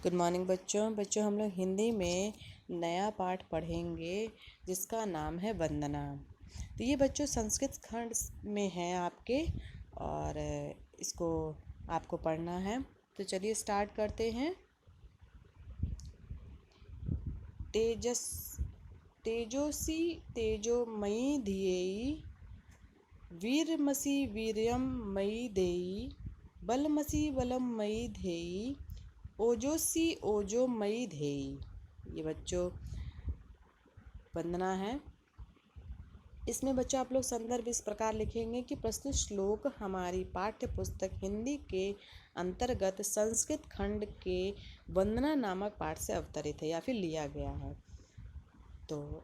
Good morning बच्चों हम लोग हिंदी में नया पाठ पढ़ेंगे जिसका नाम है वंदना। तो ये बच्चों संस्कृत खंड में है आपके और इसको आपको पढ़ना है। तो चलिए स्टार्ट करते हैं। तेजस तेजोसी तेजोमयी धियेयि वीरमसि वीर्यं मयि देयि बलमसि बलं मयि धेयि ओजोसी ओजो मयि धेयि। ये बच्चों वंदना है। इसमें बच्चों आप लोग संदर्भ इस प्रकार लिखेंगे कि प्रस्तुत श्लोक हमारी पाठ्य पुस्तक हिंदी के अंतर्गत संस्कृत खंड के वंदना नामक पाठ से अवतरित है या फिर लिया गया है। तो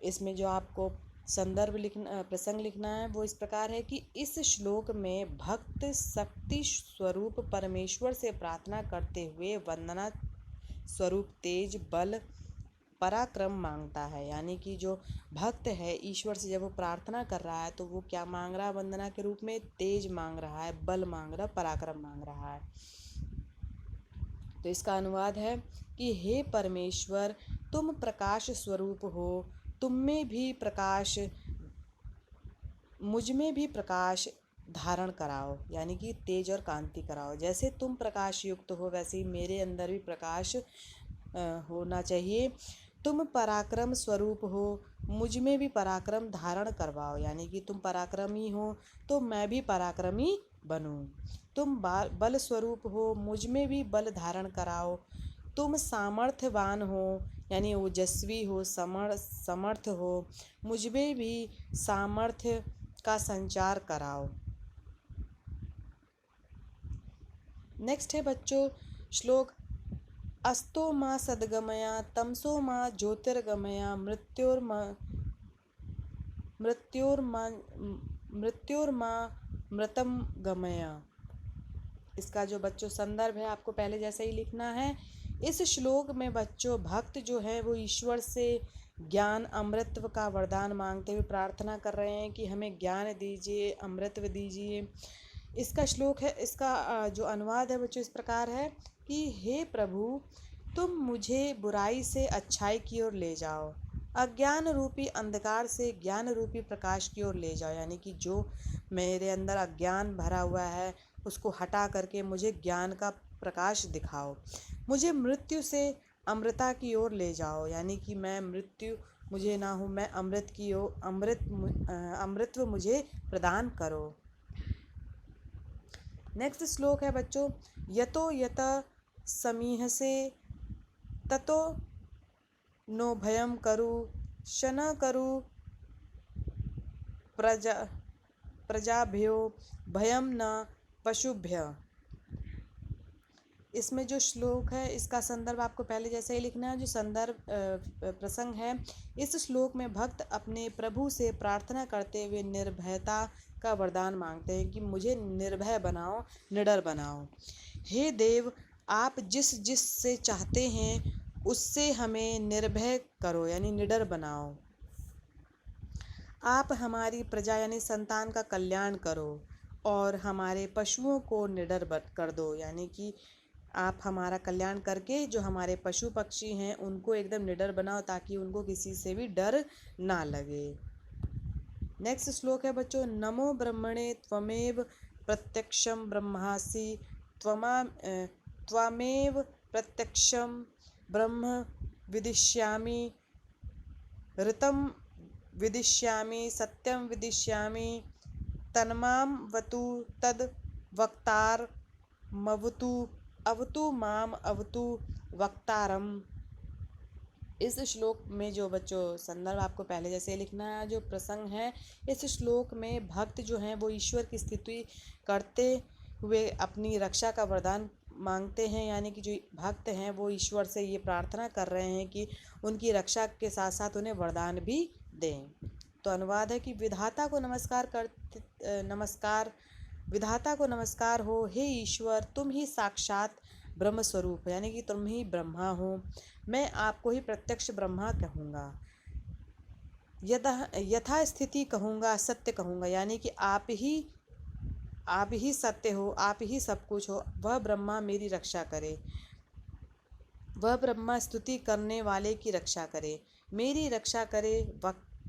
इसमें जो आपको संदर्भ लिखना प्रसंग लिखना है वो इस प्रकार है कि इस श्लोक में भक्त शक्ति स्वरूप परमेश्वर से प्रार्थना करते हुए वंदना स्वरूप तेज बल पराक्रम मांगता है। यानी कि जो भक्त है ईश्वर से जब वो प्रार्थना कर रहा है तो वो क्या मांग रहा है वंदना के रूप में? तेज मांग रहा है, बल मांग रहा है, पराक्रम मांग रहा है। तो इसका अनुवाद है कि हे परमेश्वर, तुम प्रकाश स्वरूप हो, तुम में भी प्रकाश, मुझ में भी प्रकाश धारण कराओ। यानी कि तेज और कांति कराओ। जैसे तुम प्रकाश युक्त हो वैसे ही मेरे अंदर भी प्रकाश होना चाहिए। तुम पराक्रम स्वरूप हो, मुझ में भी पराक्रम धारण करवाओ। यानी कि तुम पराक्रमी हो तो मैं भी पराक्रमी बनूं। तुम बल स्वरूप हो, मुझ में भी बल धारण कराओ। तुम सामर्थ्यवान हो, यानी ओजस्वी हो, समर्थ हो, मुझ में भी सामर्थ्य का संचार कराओ। नेक्स्ट है बच्चों श्लोक अस्तो माँ सद्गमया तमसो माँ ज्योतिर्गमया मृत्योर्मा मृतम गमया। इसका जो बच्चों संदर्भ है आपको पहले जैसे ही लिखना है। इस श्लोक में बच्चों भक्त जो है वो ईश्वर से ज्ञान अमृतत्व का वरदान मांगते हुए प्रार्थना कर रहे हैं कि हमें ज्ञान दीजिए, अमृतत्व दीजिए। इसका श्लोक है, इसका जो अनुवाद है बच्चों इस प्रकार है कि हे प्रभु, तुम मुझे बुराई से अच्छाई की ओर ले जाओ, अज्ञान रूपी अंधकार से ज्ञान रूपी प्रकाश की ओर ले जाओ। यानी कि जो मेरे अंदर अज्ञान भरा हुआ है उसको हटा करके मुझे ज्ञान का प्रकाश दिखाओ। मुझे मृत्यु से अमृता की ओर ले जाओ। यानी कि मैं मृत्यु मुझे ना हो, मैं अमृत की ओर अमृतत्व मुझे प्रदान करो। नेक्स्ट श्लोक है बच्चों यतो यत समीहसे ततो नो भयम करु शन करु प्रजाभ्यो भयम न पशुभ्य। इसमें जो श्लोक है इसका संदर्भ आपको पहले जैसे ही लिखना है। जो संदर्भ प्रसंग है, इस श्लोक में भक्त अपने प्रभु से प्रार्थना करते हुए निर्भयता का वरदान मांगते हैं कि मुझे निर्भय बनाओ, निडर बनाओ। हे देव, आप जिस जिस से चाहते हैं उससे हमें निर्भय करो, यानी निडर बनाओ। आप हमारी प्रजा यानी संतान का कल्याण करो और हमारे पशुओं को निडर कर दो। यानी कि आप हमारा कल्याण करके जो हमारे पशु पक्षी हैं उनको एकदम निडर बनाओ ताकि उनको किसी से भी डर ना लगे। नेक्स्ट श्लोक है बच्चों नमो ब्रह्मणे त्वमेव प्रत्यक्षम ब्रह्मासि त्वमेव प्रत्यक्षम ब्रह्म विदिष्यामि ऋतं विदिष्यामि सत्यं विदिष्यामि तन्मां वतु तद वक्तारमवतु अवतु माम अवतु वक्तारम। इस श्लोक में जो बच्चों संदर्भ आपको पहले जैसे लिखना है। जो प्रसंग है इस श्लोक में भक्त जो हैं वो ईश्वर की स्तुति करते हुए अपनी रक्षा का वरदान मांगते हैं। यानी कि जो भक्त हैं वो ईश्वर से ये प्रार्थना कर रहे हैं कि उनकी रक्षा के साथ साथ उन्हें वरदान भी दें। तो अनुवाद है कि विधाता को नमस्कार हो, हे ईश्वर, तुम ही साक्षात ब्रह्म स्वरूप हो। यानी कि तुम ही ब्रह्मा हो, मैं आपको ही प्रत्यक्ष ब्रह्मा कहूँगा, यथा स्थिति कहूँगा, सत्य कहूँगा। यानी कि आप ही सत्य हो, आप ही सब कुछ हो, वह ब्रह्मा मेरी रक्षा करे। वह ब्रह्मा स्तुति करने वाले की रक्षा करे, मेरी रक्षा करे,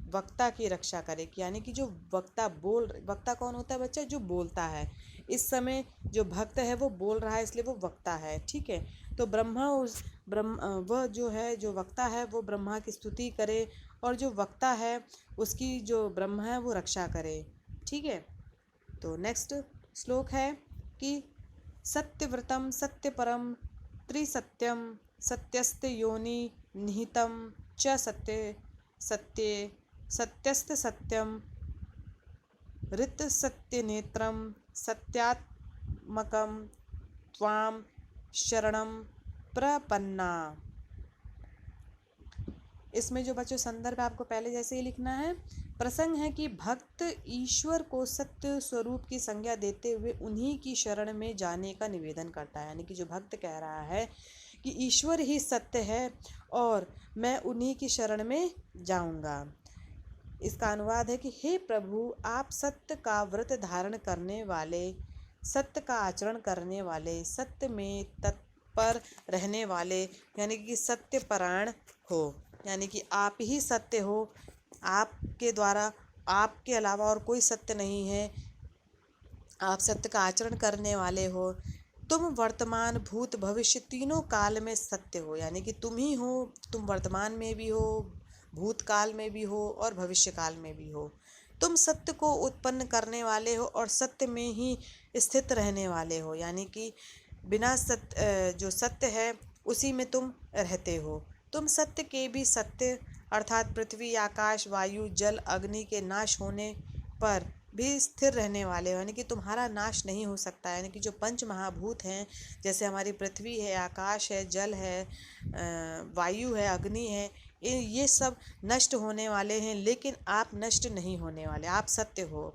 वक्ता की रक्षा करे। यानी कि जो वक्ता कौन होता है बच्चा? जो बोलता है। इस समय जो भक्त है वो बोल रहा है, इसलिए वो वक्ता है। ठीक है, तो वह जो है, जो वक्ता है वो ब्रह्मा की स्तुति करे, और जो वक्ता है उसकी, जो ब्रह्मा है, वो रक्षा करे। ठीक है, तो नेक्स्ट श्लोक है कि सत्यव्रतम सत्यपरम त्रिसत्यम सत्यस्त योनि निहितम च सत्य सत्ये सत्यस्त सत्यम ऋत सत्यनेत्रम सत्यात्मकम त्वाम शरणम प्रपन्ना। इसमें जो बच्चों संदर्भ आपको पहले जैसे ही लिखना है। प्रसंग है कि भक्त ईश्वर को सत्य स्वरूप की संज्ञा देते हुए उन्हीं की शरण में जाने का निवेदन करता है। यानी कि जो भक्त कह रहा है कि ईश्वर ही सत्य है और मैं उन्हीं की शरण में जाऊंगा। इसका अनुवाद है कि हे प्रभु, आप सत्य का व्रत धारण करने वाले, सत्य का आचरण करने वाले, सत्य में तत्पर रहने वाले, यानी कि सत्यपरायण हो। यानी कि आप ही सत्य हो, आपके द्वारा, आपके अलावा और कोई सत्य नहीं है। आप सत्य का आचरण करने वाले हो। तुम वर्तमान भूत भविष्य तीनों काल में सत्य हो। यानी कि तुम ही हो, तुम वर्तमान में भी हो, भूतकाल में भी हो और भविष्य काल में भी हो। तुम सत्य को उत्पन्न करने वाले हो और सत्य में ही स्थित रहने वाले हो। यानी कि बिना सत्य, जो सत्य है उसी में तुम रहते हो। तुम सत्य के भी सत्य, अर्थात पृथ्वी, आकाश, वायु, जल, अग्नि के नाश होने पर भी स्थिर रहने वाले हो। यानी कि तुम्हारा नाश नहीं हो सकता। यानी कि जो पंच महाभूत हैं, जैसे हमारी पृथ्वी है, आकाश है, जल है, वायु है, अग्नि है, ये सब नष्ट होने वाले हैं, लेकिन आप नष्ट नहीं होने वाले, आप सत्य हो।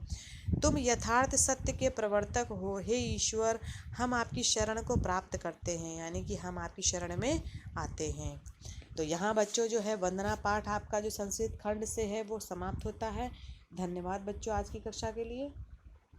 तुम यथार्थ सत्य के प्रवर्तक हो। हे ईश्वर, हम आपकी शरण को प्राप्त करते हैं। यानी कि हम आपकी शरण में आते हैं। तो यहाँ बच्चों जो है वंदना पाठ आपका जो संस्कृत खंड से है वो समाप्त होता है। धन्यवाद बच्चों आज की कक्षा के लिए।